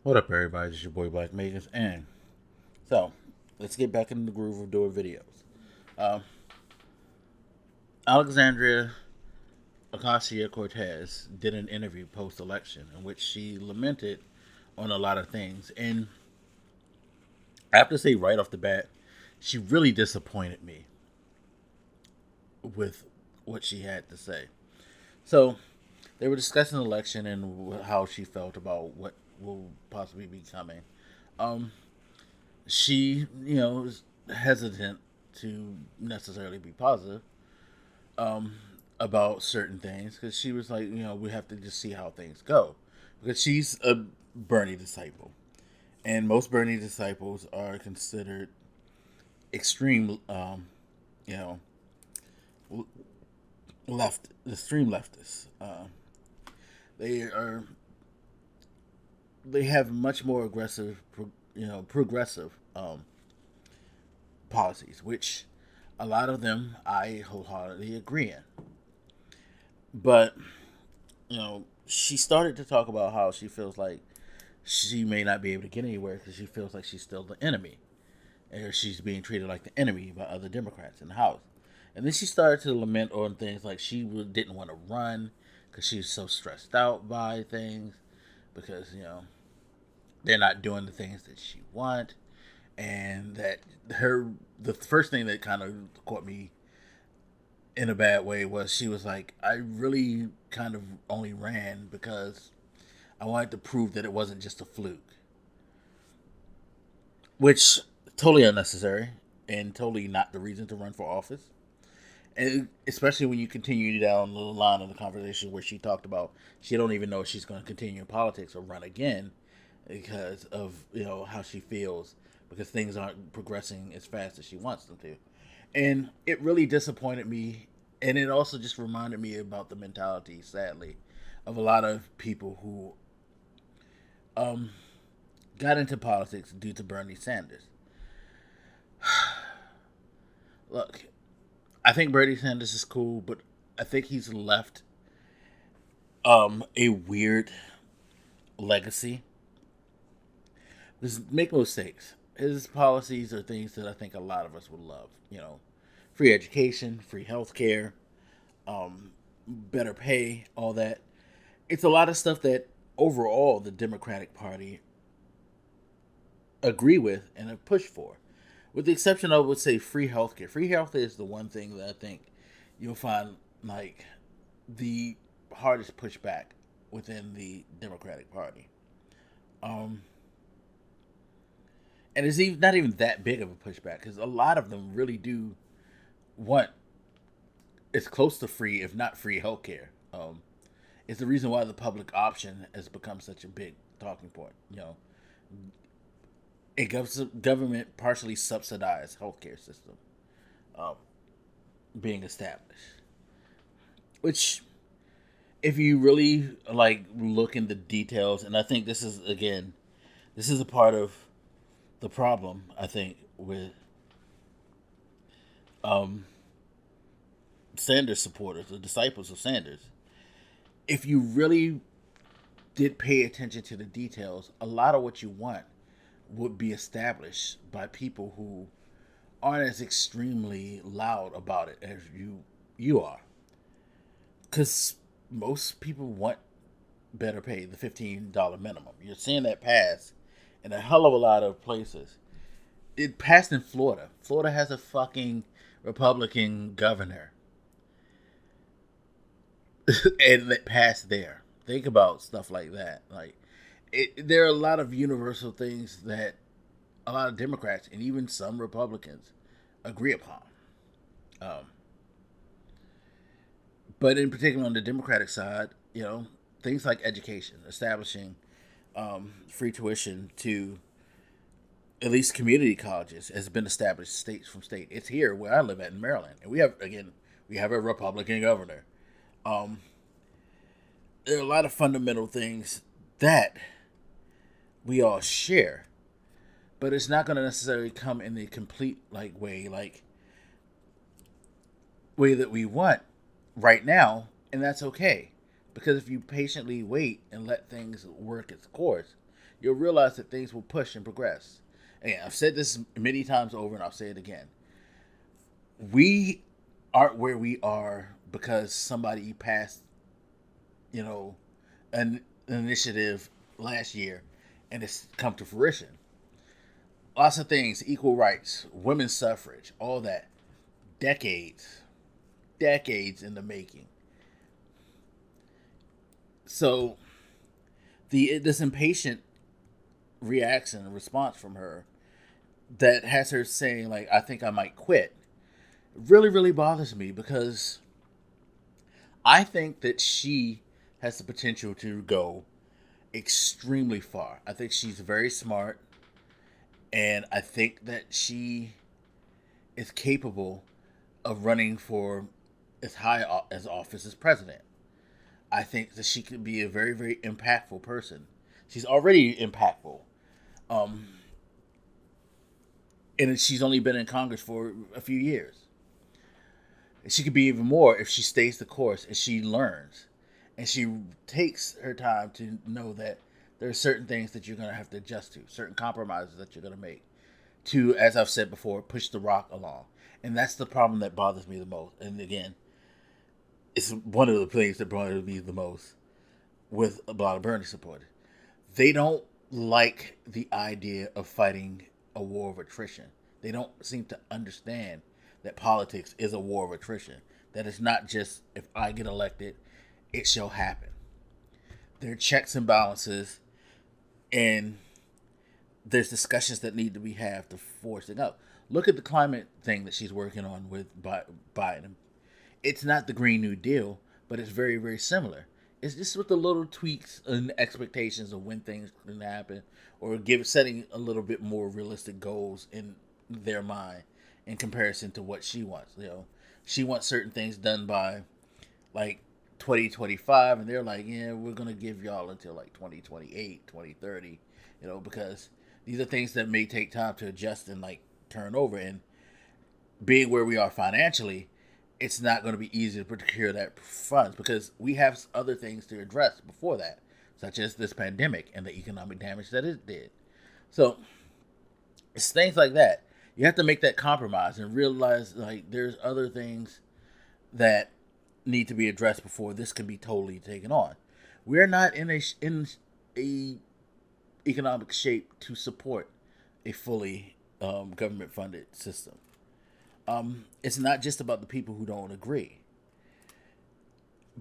What up, everybody? It's your boy Black Megas, and so let's get back in the groove of doing videos. Um, Alexandria Ocasio-Cortez did an interview post-election in which she lamented on a lot of things, and I have to say right off the bat, she really disappointed me with what she had to say. So they were discussing the election and how she felt about what will possibly be coming. Um, she, was hesitant to necessarily be positive um, about certain things because she was like, we have to just see how things go because she's a Bernie disciple, and most Bernie disciples are considered extreme, you know, extreme leftists. They are they have much more aggressive, progressive policies, which a lot of them I wholeheartedly agree in. But she started to talk about how she feels like she may not be able to get anywhere because she feels like she's still the enemy, or she's being treated like the enemy by other Democrats in the House. And then she started to lament on things like she didn't want to run because she was so stressed out by things because they're not doing the things that she want, and that the first thing that kind of caught me in a bad way was she was like, I really kind of only ran because I wanted to prove that it wasn't just a fluke, which totally unnecessary and totally not the reason to run for office. And especially when you continue down the line of the conversation where she talked about she don't even know if she's going to continue in politics or run again because of how she feels because things aren't progressing as fast as she wants them to, and it really disappointed me. And it also just reminded me about the mentality, sadly, of a lot of people who um, got into politics due to Bernie Sanders. Look, I think Bernie Sanders is cool, but I think he's left a weird legacy. Just make no mistakes. His policies are things that I think a lot of us would love. Free education, free health care, better pay, all that. It's a lot of stuff that overall the Democratic Party agree with and have pushed for, with the exception of, let's say, free healthcare. Free healthcare is the one thing that I think you'll find like the hardest pushback within the Democratic Party. Um, and it's even, not even that big of a pushback because a lot of them really do want as close to free, if not free, healthcare. It's the reason why the public option has become such a big talking point. A government partially subsidized healthcare system um, being established, which, if you really like look in the details, and I think this is a part of the problem. I think with um, Sanders supporters, the disciples of Sanders, if you really did pay attention to the details, a lot of what you want would be established by people who aren't as extremely loud about it as you are. Because most people want better pay, the $15 minimum. You're seeing that pass in a hell of a lot of places. It passed in Florida. Florida has a fucking Republican governor, and it passed there. Think about stuff like that. Like, there are a lot of universal things that a lot of Democrats and even some Republicans agree upon. Um, but in particular, on the Democratic side, things like education, establishing free tuition to at least community colleges has been established state from state. It's here where I live at in Maryland, and we have a Republican governor. Um, there are a lot of fundamental things that we all share, but it's not going to necessarily come in the complete way that we want right now, and that's okay. Because if you patiently wait and let things work its course, you'll realize that things will push and progress. And I've said this many times over, and I'll say it again. We aren't where we are because somebody passed, you know, an initiative last year, and it's come to fruition. Lots of things, equal rights, women's suffrage, all that, decades, decades in the making. So this impatient reaction and response from her that has her saying like, "I think I might quit," really, really bothers me because I think that she has the potential to go extremely far. I think she's very smart, and I think that she is capable of running for as high as office as president. I think that she could be a very, very impactful person. She's already impactful. Um, and she's only been in Congress for a few years. She could be even more if she stays the course and she learns. And she takes her time to know that there are certain things that you're going to have to adjust to, certain compromises that you're going to make to, as I've said before, push the rock along. And that's the problem that bothers me the most. And again, it's one of the things that bothers me the most with a lot of Bernie supporters. They don't like the idea of fighting a war of attrition. They don't seem to understand that politics is a war of attrition. That it's not just if I get elected, it shall happen. There are checks and balances, and there's discussions that need to be had to force it out. Look at the climate thing that she's working on with Biden. It's not the Green New Deal, but it's very, very similar. It's just with the little tweaks and expectations of when things can happen, or setting a little bit more realistic goals in their mind in comparison to what she wants. She wants certain things done by like 2025, and they're like, yeah, we're gonna give y'all until like 2028, 2030, because these are things that may take time to adjust and like turn over. And being where we are financially, it's not going to be easy to procure that funds because we have other things to address before that, such as this pandemic and the economic damage that it did. So it's things like that. You have to make that compromise and realize like there's other things that need to be addressed before this can be totally taken on. We're not in a economic shape to support a fully government funded system. It's not just about the people who don't agree.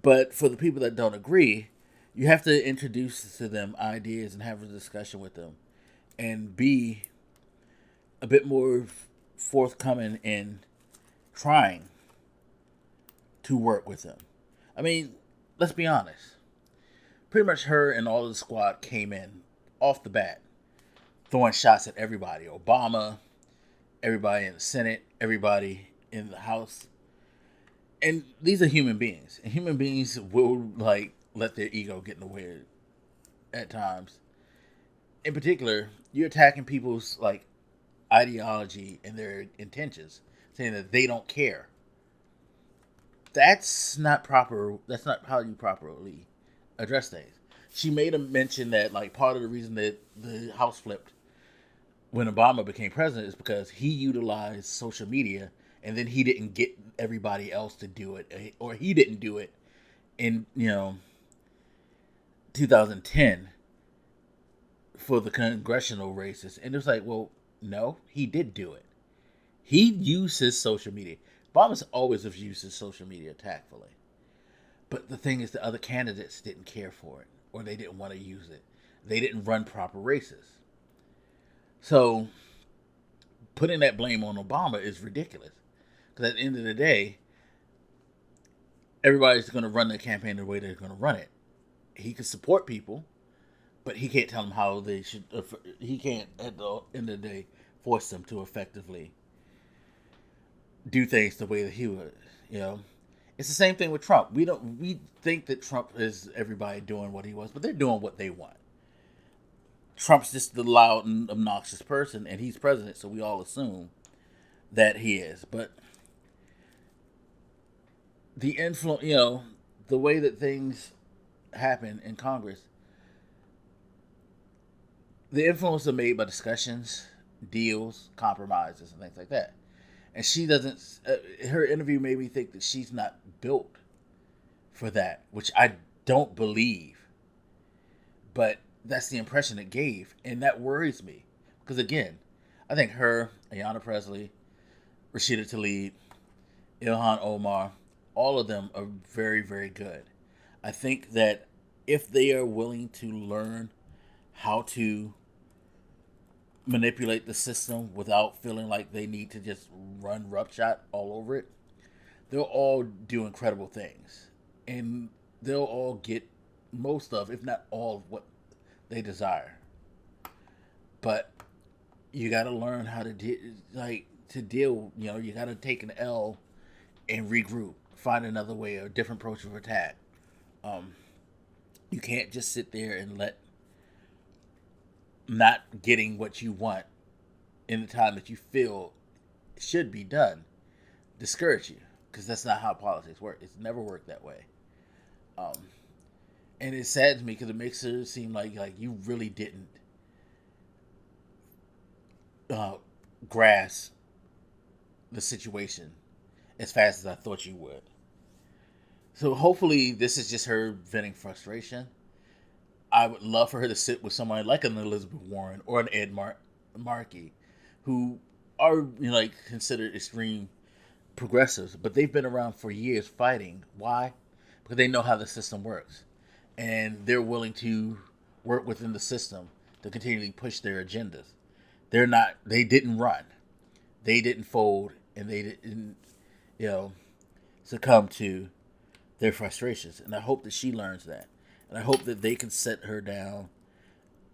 But for the people that don't agree, you have to introduce to them ideas and have a discussion with them and be a bit more forthcoming in trying to work with them. I mean, let's be honest. Pretty much her and all of the squad came in off the bat throwing shots at everybody. Obama, everybody in the Senate, everybody in the House. And these are human beings. And human beings will like let their ego get in the way at times. In particular, you're attacking people's like ideology and their intentions, saying that they don't care. That's not proper. That's not how you properly address things. She made a mention that like part of the reason that the House flipped when Obama became president is because he utilized social media and then he didn't get everybody else to do it, or he didn't do it in 2010 for the congressional races. And it was like, well, no, he did do it. He used his social media. Obama's always used his social media tactfully. But the thing is, the other candidates didn't care for it, or they didn't want to use it. They didn't run proper races. So putting that blame on Obama is ridiculous. Because at the end of the day, everybody's going to run their campaign the way they're going to run it. He can support people, but he can't tell them how they should. He can't, at the end of the day, force them to effectively do things the way that he would. It's the same thing with Trump. We think that Trump is everybody doing what he wants, but they're doing what they want. Trump's just the loud and obnoxious person, and he's president, so we all assume that he is. But the influence, the way that things happen in Congress, the influence are made by discussions, deals, compromises, and things like that. And she doesn't. Her interview made me think that she's not built for that, which I don't believe. But that's the impression it gave, and that worries me because again, I think her, Ayanna Presley, Rashida Tlaib, Ilhan Omar, all of them are very, very good. I think that if they are willing to learn how to manipulate the system without feeling like they need to just run roughshod all over it, they'll all do incredible things. And they'll all get most of, if not all, of what they desire. But you got to learn how to to deal. You know, you got to take an L and regroup, find another way, a different approach of attack. You can't just sit there and let not getting what you want in the time that you feel should be done discourage you, because that's not how politics work. It's never worked that way. And it saddens me because it makes it seem like you really didn't grasp the situation as fast as I thought you would. So hopefully this is just her venting frustration. I would love for her to sit with somebody like an Elizabeth Warren or an Ed Markey, who are considered extreme progressives, but they've been around for years fighting. Why? Because they know how the system works, and they're willing to work within the system to continually push their agendas. They didn't run, they didn't fold, and they didn't, succumb to their frustrations. And I hope that she learns that. And I hope that they can sit her down,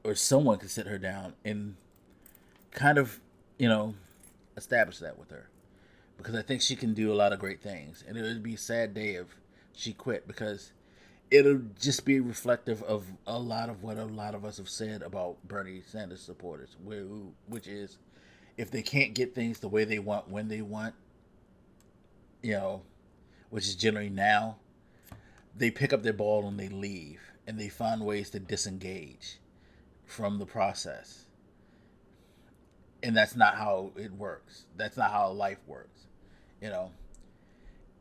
or someone can sit her down and kind of, establish that with her. Because I think she can do a lot of great things. And it would be a sad day if she quit, because it'll just be reflective of a lot of what a lot of us have said about Bernie Sanders supporters, which is if they can't get things the way they want, when they want, which is generally now, they pick up their ball and they leave, and they find ways to disengage from the process. And that's not how it works. That's not how life works.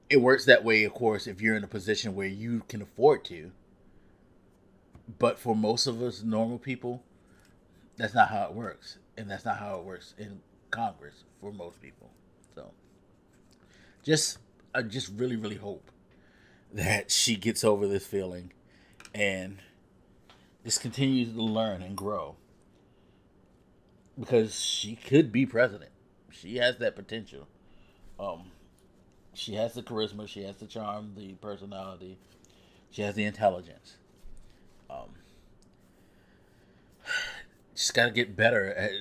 It works that way, of course, if you're in a position where you can afford to. But for most of us normal people, that's not how it works. And that's not how it works in Congress for most people. So I just really, really hope that she gets over this feeling and just continues to learn and grow, because she could be president. She has that potential. She has the charisma, she has the charm, the personality, she has the intelligence. Just got to get better at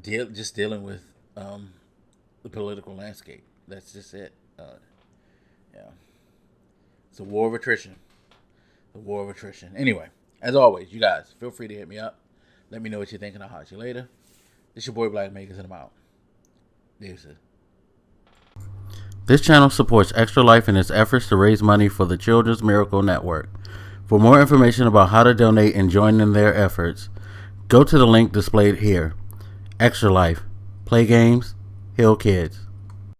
dealing with the political landscape. That's just it. It's a war of attrition. The war of attrition. Anyway, as always, you guys, feel free to hit me up. Let me know what you're thinking. I'll holler at you later. This your boy Blak Makers, and I'm out. Deuces. This channel supports Extra Life in its efforts to raise money for the Children's Miracle Network. For more information about how to donate and join in their efforts, go to the link displayed here. Extra Life. Play games, heal kids.